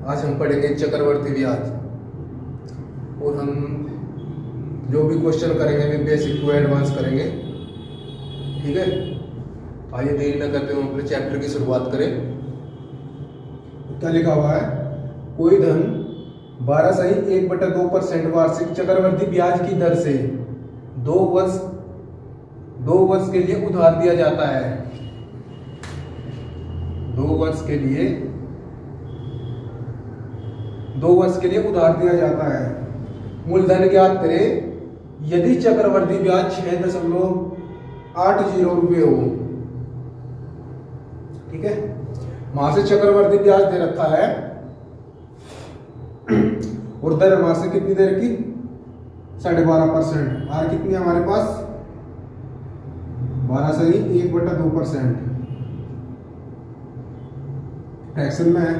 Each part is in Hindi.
आज हम पढ़ेंगे चक्रवर्ती ब्याज। और हम जो भी क्वेश्चन करेंगे वे बेसिक टू एडवांस करेंगे, ठीक है। आइए देरी न करते हुए अपने चैप्टर की शुरुआत करें। क्या लिखा हुआ है? कोई धन 12.1/2% वार्षिक चक्रवर्ती ब्याज की दर से 2 वर्ष के लिए उधार दिया जाता है। 2 वर्ष के लिए उधार दिया जाता है। मूलधन ज्ञात करें यदि चक्रवर्ती ब्याज 6.80 रुपये हो, ठीक है। मासिक चक्रवर्ती ब्याज दे रखा है और दर मासिक कितनी दे रखी? 12.5%। आर कितनी है हमारे पास? 12.1/2% फ्रैक्शन में है।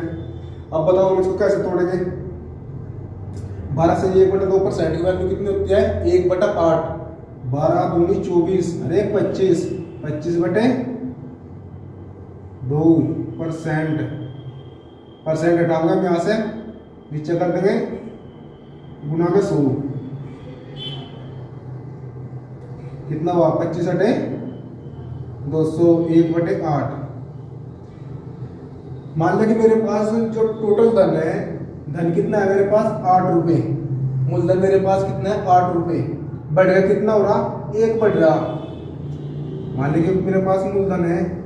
अब बताओ हम इसको कैसे तोड़ेंगे? 12.1/2% की वैल्यू कितनी होती है? 1/8। 12 दूनी 24, अरे 25, 25/2%। परसेंट हटाऊंगा हम यहाँ से, नीचे कर देंगे गुना में 100। कितना हुआ? 25/200, 1/8। मान लो कि मेरे पास जो टोटल धन है, धन कितना है मेरे पास? 8 रुपये। मूलधन मेरे पास कितना है? 8 रुपये। बढ़ गया कितना हो रहा? 1 बढ़ रहा। मान लीजिए मेरे पास मूलधन है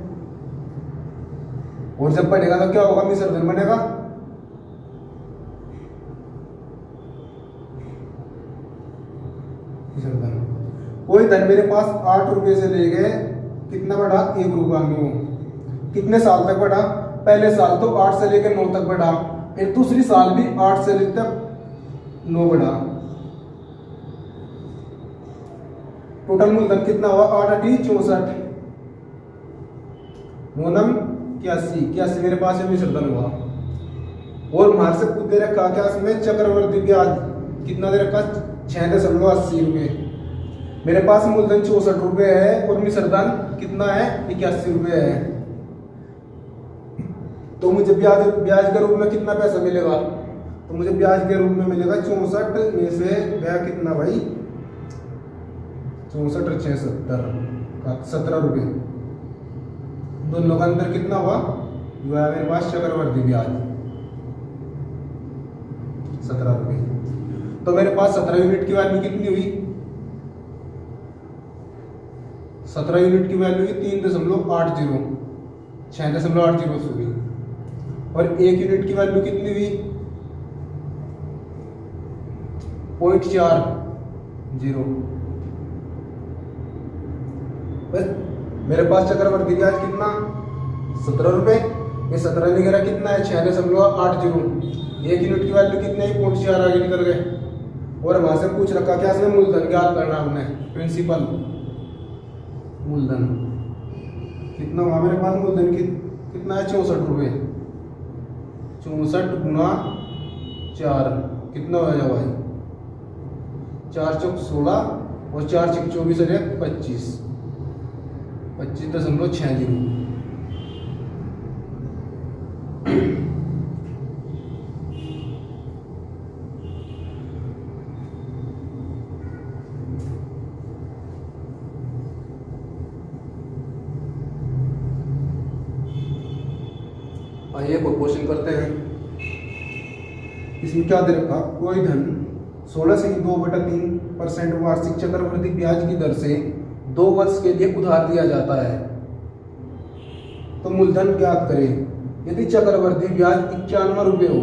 और जब बढ़ेगा तो क्या होगा? मिश्र धन बनेगा। कोई धन मेरे पास 8 रुपये से ले गए, कितना बढ़ा? 1 रुपया। कितने साल तक बढ़ा? पहले साल तो 8 से लेकर 9 तक बढ़ा, फिर दूसरी साल भी 8 से लेकर 9 बढ़ा। टोटल मूलधन कितना हुआ? 8 8 64, 9 81 मेरे पास ये मिश्रधन हुआ। और हमारे से दे रखा क्या इसमें? चक्रवर्ती ब्याज कितना दे रखा? 6.80 रुपये। मेरे पास मूलधन 64 रुपये है और मिश्रधन कितना है? 81 रुपये है। तो मुझे ब्याज के रूप में कितना पैसा मिलेगा? तो मुझे ब्याज के रूप में मिलेगा 64 में से गया कितना भाई? 64 और 6 17 रुपये। दोनों का अंतर कितना हुआ? जो है मेरे पास चक्रवर्ती ब्याज 17 रुपये। तो मेरे पास 17 यूनिट की वैल्यू कितनी हुई? 17 यूनिट की वैल्यू 3.80, 6.80 हुई। और 1 यूनिट की वैल्यू कितनी हुई? 0.40। बस मेरे पास चक्रवर्ती ब्याज कितना? 17 रुपये। ये 17 निकला कितना है? 6.80। 1 यूनिट की वैल्यू कितनी है? 0.4 आगे निकल गए। और हमारे से पूछ रखा क्या? इसमें मूलधन ज्ञात करना हमने, प्रिंसिपल मूलधन कितना हुआ मेरे पास? मूलधन कितना है? 64 रुपये। 64 गुना 4 कितना हो जाएगा भाई? 4 चौक 16 और 4 चौक 24 है 25, 25.60। आइए क्वेश्चन करते हैं। इसमें क्या दे रखा? कोई धन 16.2/3% वार्षिक चक्रवर्ती ब्याज की दर से 2 वर्ष के लिए उधार दिया जाता है। तो मूलधन ज्ञात करें यदि चक्रवर्ती ब्याज 91 रुपये हो।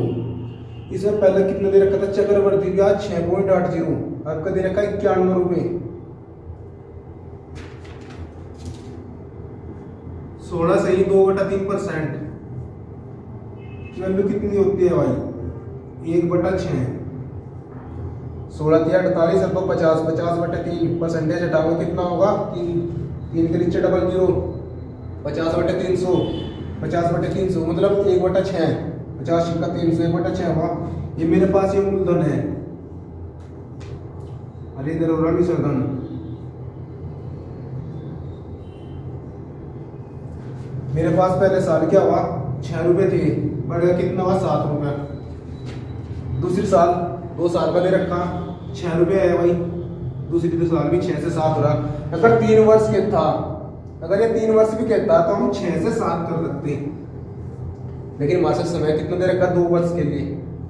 इसमें पहले कितना दे रखा था? चक्रवर्ती ब्याज 6.80, आपका दे रखा 91 रुपये। 16.2/3% वैल्यू कितनी होती है भाई? 1/6। 16 × 48 तो 50, 50/3 परसेंटेज हटाओ कितना होगा? 3 के नीचे 00, 50/300, 50/300 मतलब 1/6। 50 × 300 1/6 हुआ। ये मेरे पास ये मूलधन है। अरे इधर हो रहा मिश्रधन। मेरे पास पहले साल क्या हुआ? 6 रुपये थे, बढ़ गया कितना हुआ? 7 रुपये। दूसरी साल 2 साल का दे रखा 6 रुपये आया भाई। दूसरी साल भी 6 से 7 हो रहा। अगर 3 वर्ष के था, अगर ये 3 वर्ष भी कहता तो हम 6 से 7 कर सकते, लेकिन हमारे साथ समय कितना दे रखा 2 वर्ष के लिए,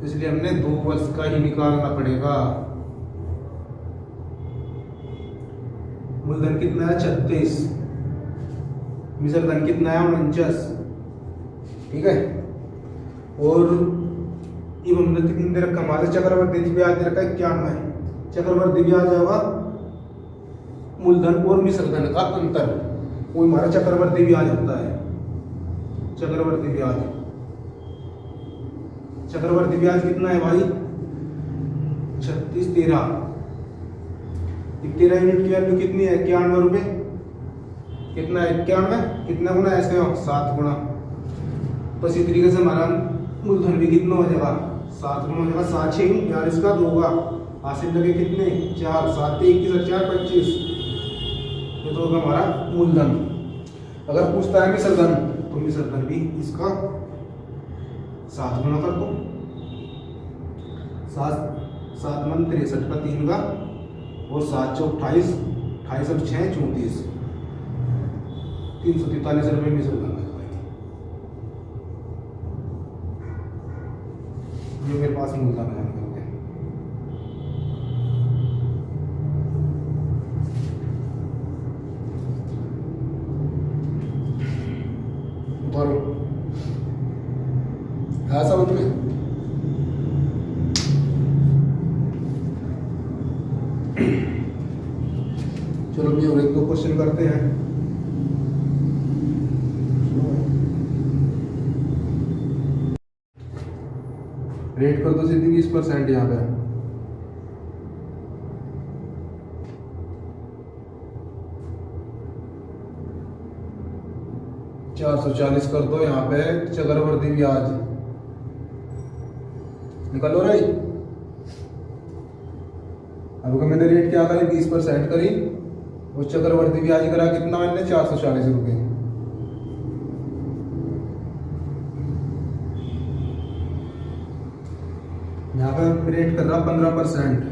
इसलिए हमने 2 वर्ष का ही निकालना पड़ेगा। मूलधन कितना है 36, मिश्र धन कितना है 49, ठीक है। और ये हमने कितने दे रखा, हमारे चक्रवर्ती ब्याज दे रखा 91। चक्रवर्ती ब्याज होगा मूलधन और मिश्र धन का अंतर, वो हमारा चक्रवर्ती ब्याज होता है। चक्रवर्ती ब्याज, चक्रवर्ती ब्याज कितना है भाई 36 13 यूनिट की वैल्यू कितनी है 91 रुपए। कितना है 91, कितना गुना ऐसे 7 गुना। तो इसी तरीके से हमारा मूलधन भी कितना हो जाएगा 7 गुना हो जाएगा। 7 6 41 का 2 का हासिल लगे कितने 4 7 21 4 25, ये तो होगा हमारा मूलधन। अगर पूछता है मिश्र धन तो मिश्र धन भी इसका 7 गुना कर दो। 7 मन 63 का 3 का और 7 चौक 28, 28 और 6 34, 343 रुपये मिश्र धन है। ये मेरे पास मूलधन है। हाँ समझ में। चलो भी और 1 2 क्वेश्चन करते हैं। रेट कर दो सीधी 20% यहाँ पे। $440 कर दो यहाँ पे चक्रवर्ती ब्याज निकालो रही। अब मैंने रेट क्या करी 20% करी और चक्रवर्ती ब्याज करा कितना मैंने 440 रुपये। यहाँ पे रेट कर रहा 15%।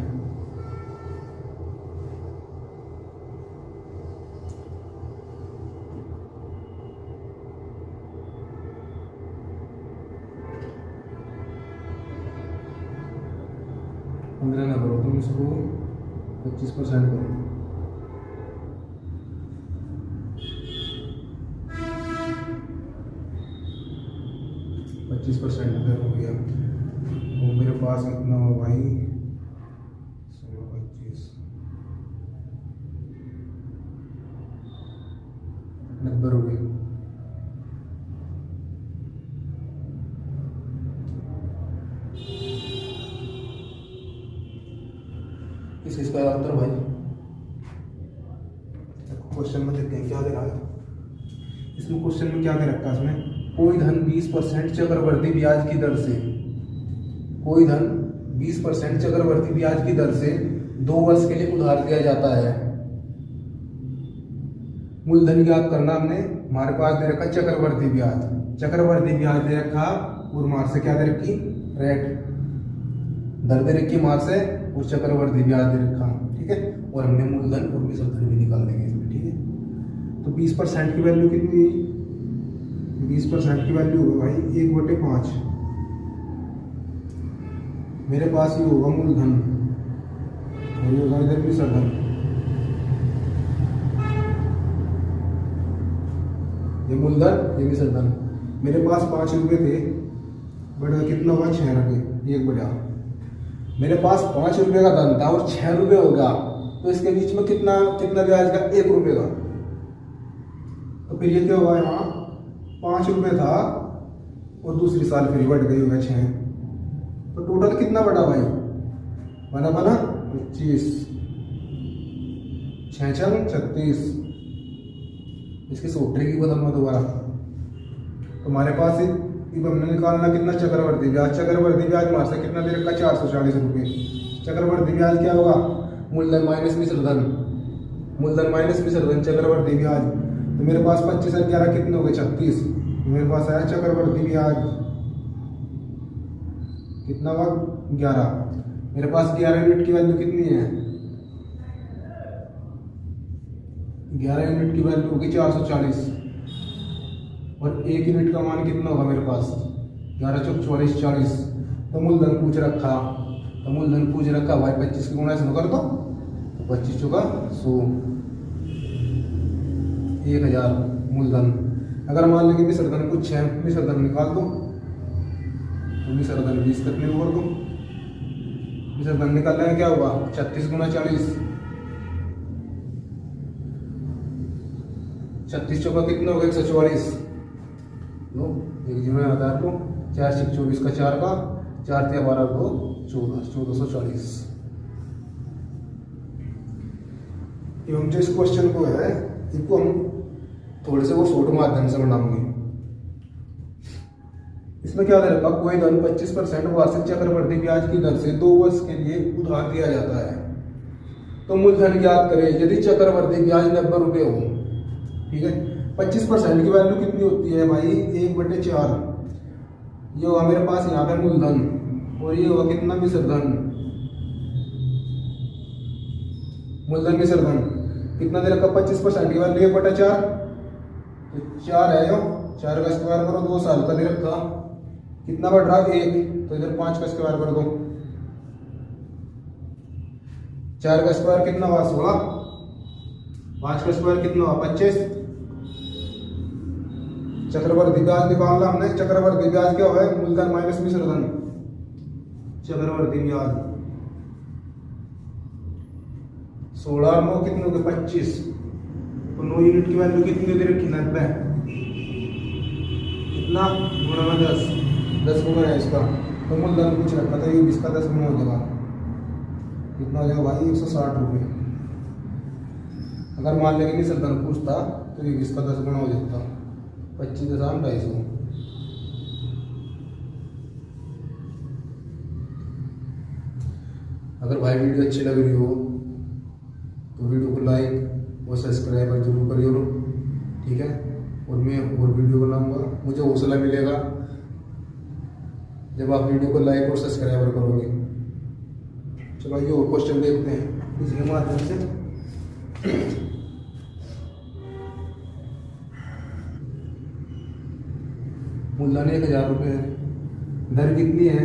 पंद्रह ना करो तुम इसको 25% करो। %25 हो गया। वो मेरे पास कितना हो भाई 25 90 हो गया। इसका आंसर भाई क्वेश्चन में देखते हैं क्या दे रहा है। इसमें क्वेश्चन में क्या दे रखा है, इसमें कोई धन 20% चक्रवर्ती ब्याज की दर से, कोई धन 20% चक्रवर्ती ब्याज की दर से 2 वर्ष के लिए उधार दिया जाता है। मूलधन ज्ञात करना हमने, हमारे पास दे रखा चक्रवर्ती ब्याज, चक्रवर्ती ब्याज दे रखा और मार से क्या दे रखी रेट दर दे रखी मार से और चक्रवर्ती ब्याज दे रखा, ठीक है। और हमने मूलधन और मिश्र धन भी निकाल देंगे इसमें, ठीक है। तो 20% की वैल्यू कितनी, 20% की वैल्यू होगा भाई 1/5। मेरे पास ये होगा मूलधन और ये होगा इधर मिश्र धन। ये मूलधन ये मिश्र धन। मेरे पास 5 रुपये थे, बड़ा कितना हुआ 6 रुपये, एक बढ़ा। मेरे पास 5 रुपये का धन था और 6 रुपये होगा, तो इसके बीच में कितना कितना ब्याज का 1 रुपये का। तो फिर ये क्या होगा, यहाँ 5 रुपये था और दूसरी साल फिर बढ़ गई होगा 6, तो टोटल कितना बढ़ा भाई बना 25, 6 6 36। इसकी सोटरी की बदलना दोबारा। तो हमारे पास हमने निकालना कितना चक्रवर्ती ब्याज, चक्रवर्ती ब्याज हमारे से कितना दे रखा 440 रुपये। चक्रवर्ती ब्याज क्या होगा मूलधन माइनस मिश्र धन, मूलधन माइनस मिश्र धन चक्रवर्ती ब्याज। तो मेरे पास 25 और 11 कितने हो गए 36। मेरे पास आया चक्रवर्ती ब्याज कितना हुआ 11। मेरे पास 11 यूनिट की वैल्यू कितनी है? 11 यूनिट की वैल्यू होगी 440 और 1 यूनिट का मान कितना होगा मेरे पास? 11 चौक 44 40। तो मूलधन पूछ रखा भाई 25 की गुणा इसमें कर दो, 25 चौका 100, 1000 मूलधन। अगर मान लेंगे मिश्रधन कुछ है, मिश्रधन निकाल दो, तो मिश्रधन 20 कितने में कर दो, मिश्रधन निकालने में क्या होगा? 36 गुणा 40, 36 चौका कितना होगा? 144। लो एक जीरो याद आ को 4 6 24 का 4 का 4 × 12 2 14 1440। एवं जो इस क्वेश्चन को है इसको हम थोड़े से वो शॉर्ट माध्यम से बनाऊंगे। इसमें क्या दे रखा? कोई धन 25% वार्षिक चक्रवृद्धि ब्याज की दर से 2 वर्ष के लिए उधार दिया जाता है, तो मूलधन ज्ञात करें यदि चक्रवृद्धि ब्याज 90 रुपये हो। ठीक है, 25% की वैल्यू कितनी होती है भाई? 1/4। ये होगा मेरे पास यहाँ पे मूलधन और ये होगा कितना? मिश्रधन। मूलधन मिश्रधन कितना दे रखा? 25% की वैल्यू 1/4, तो 4 है, 4 का स्क्वायर करो, 2 साल का दे रखा, कितना बढ़ रहा? 1, तो इधर 5 का स्क्वायर कर दो, 4 का स्क्वायर कितना हुआ? 16, 5 का स्क्वायर कितना हुआ? 25। चक्रवर्ती ब्याज निकालना हमने, चक्रवर्ती ब्याज क्या हुआ? मूलधन माइनस मिश्रधन, चक्रवर्ती ब्याज 16 और 9 कितने हो गए? 25। तो 9 यूनिट की वैल्यू कितनी दे रखी? 90। कितना गुणा में 10 गुना है इसका, तो मूलधन कुछ रखा था, ये 20 का 10 गुना हो जाएगा, कितना हो जाएगा भाई? 160 रुपये। अगर मान लेंगे मिश्रधन पूछता तो ये 20 का 10 गुना हो जाता, 25 दशम 250। अगर भाई वीडियो अच्छी लग रही हो तो वीडियो को लाइक और सब्सक्राइब जरूर करिए, ठीक है। और मैं और वीडियो बनाऊंगा, मुझे हौसला मिलेगा जब आप वीडियो को लाइक और सब्सक्राइब करोगे। चलो आइए और क्वेश्चन देखते हैं इसके माध्यम से। मूलधन 1000 रुपये है, दर कितनी है?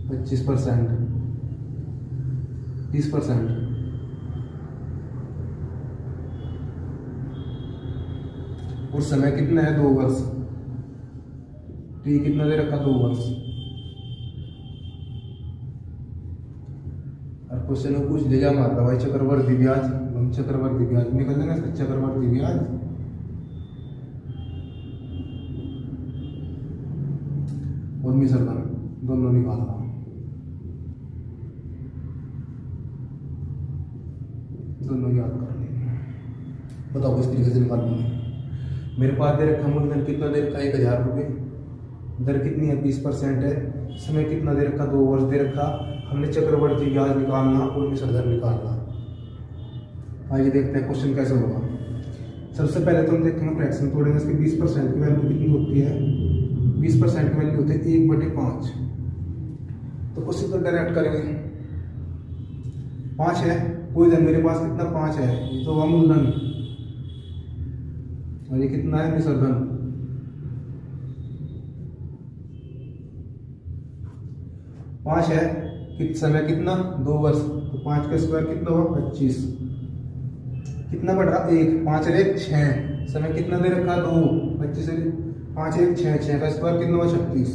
25%, 30%। और समय कितना है? 2 वर्ष। टी कितना दे रखा? 2 वर्ष। और क्वेश्चन में पूछ दिया हमारा भाई चक्रवर्ती ब्याज, हम चक्रवर्ती ब्याज निकल लेंगे इसका, चक्रवर्ती ब्याज और मिश्रधन दोनों निकालना। दोनों याद कर लेंगे, बताओ किस तरीके से निकाल लूंगे। मेरे पास दे रखा मूलधन कितना दे रखा? 1000 रुपये, दर कितनी है? 20% है, समय कितना दे रखा? 2 वर्ष दे रखा। हमने चक्रवर्ती ब्याज निकालना और मिश्रधन निकालना। आइए देखते हैं क्वेश्चन कैसे होगा। सबसे पहले तो हम देखेंगे फ्रैक्शन तोड़ेंगे इसके। 20% की वैल्यू कितनी होती है? 20% की वैल्यू होती है 1/5। तो क्वेश्चन को डायरेक्ट करेंगे। 5 है, कोई धन मेरे पास कितना? 5 है, तो वह मूलधन और ये कितना है? मिश्रधन। 5 है, समय कितना? 2 वर्ष, तो 5 का स्क्वायर कितना हुआ? 25। कितना बढ़ रहा? 1, 5 और 1 6। समय कितना दे रखा? 2, 25 से 5 1 6, 6 का स्क्वायर कितना हुआ? 36।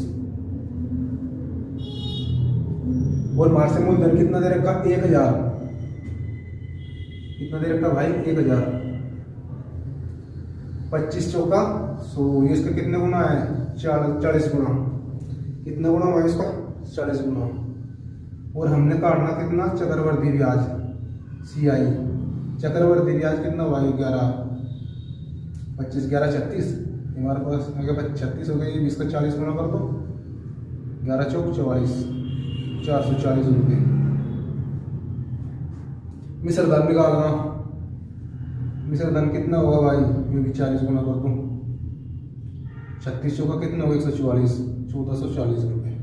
और बाहर से मूलधन कितना दे रखा? 1000। कितना दे रखा भाई? 1000। 25 चौका 100, ये इसका कितने गुना है? 40 गुना। कितना गुना हुआ इसका? 40 गुना। और हमने काटना कितना? चक्रवर्ती ब्याज, CI। चक्रवर्ती ब्याज कितना हुआ? 11, 25 11 36, हमारे पास अगर 36 हो गई, 20 का 40 गुना कर दो, 11 चौक 44, 440 रुपये। मिश्रधन निकालना, मिश्रधन कितना होगा भाई? ये भी 40 गुना कर दो, 36 चौका कितना होगा? 144, 1440 रुपये।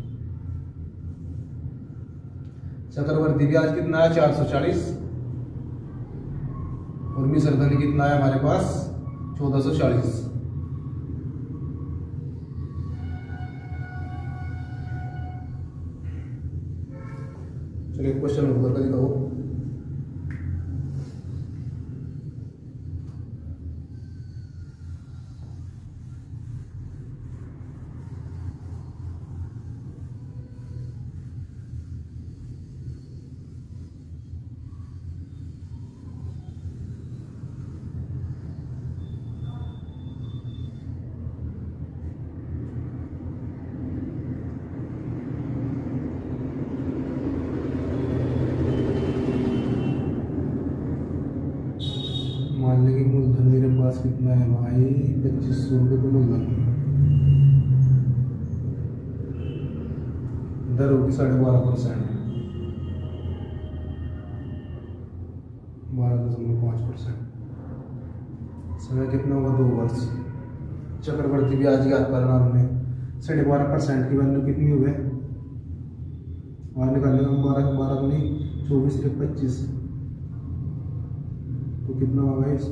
चक्रवर्ती ब्याज कितना है 440 और मिश्र धन कितना है हमारे पास 1440। चलिए क्वेश्चन नंबर कर दिखाओ। मान लें कि मूलधन मेरे पास कितना है भाई 2500 रुपये का मूलधन। दर होगी 12.5%, 12.5%। समय कितना होगा 2 वर्ष। चक्रवर्ती ब्याज याद करना हमने 12.5% की वैल्यू कितनी हो गई बाहर निकालने का 12 नहीं 24 के 25 तो कितना होगा इस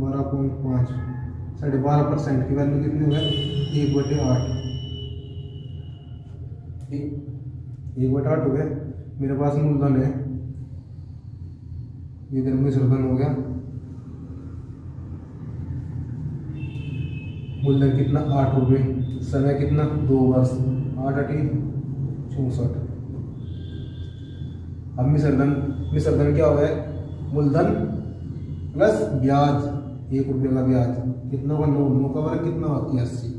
12.5 12.5% की वैल्यू कितनी हो गई 1/8 1/8 हो गया। मेरे पास मूलधन है ये दिन मिश्र धन हो गया। मूलधन कितना 8 रुपये, समय कितना 2 वर्ष, 8 8 64। अब मिश्र धन क्या हो गया मूलधन प्लस ब्याज 1 रुपये का ब्याज कितना होगा 9 का वर्ग कितना होगा 81।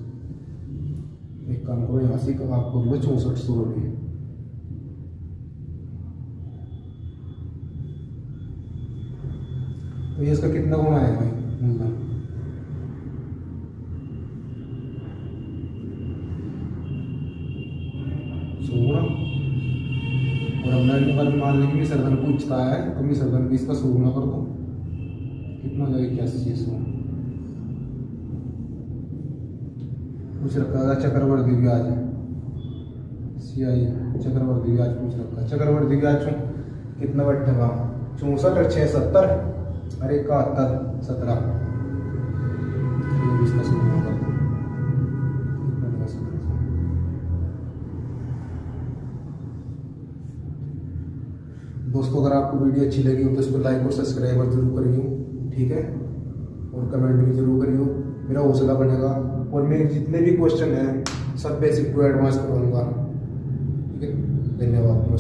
एक काम करो 81 का आपको 6400 रुपये। तो ये इसका कितना गुना है भाई मूलधन 100 गुना। और अब मान लें कि मिश्र धन पूछता है तो मिश्र धन भी इसका 100 गुना कर दो कितना हो जाएगा 8100। पूछ रखा है चक्रवर्ती ब्याज CI चक्रवर्ती ब्याज पूछ रखा है। चक्रवर्ती ब्याज कितना बैठेगा 64 और 6 70 अरे 71 17 दोस्तों अगर आपको वीडियो अच्छी लगी हो तो इसको लाइक और सब्सक्राइब जरूर करिए, ठीक है, और कमेंट भी जरूर करिए, मेरा हौसला बनेगा। और मेरे जितने भी क्वेश्चन हैं सब बेसिक टू एडवांस करवाऊंगा, ठीक है। धन्यवाद।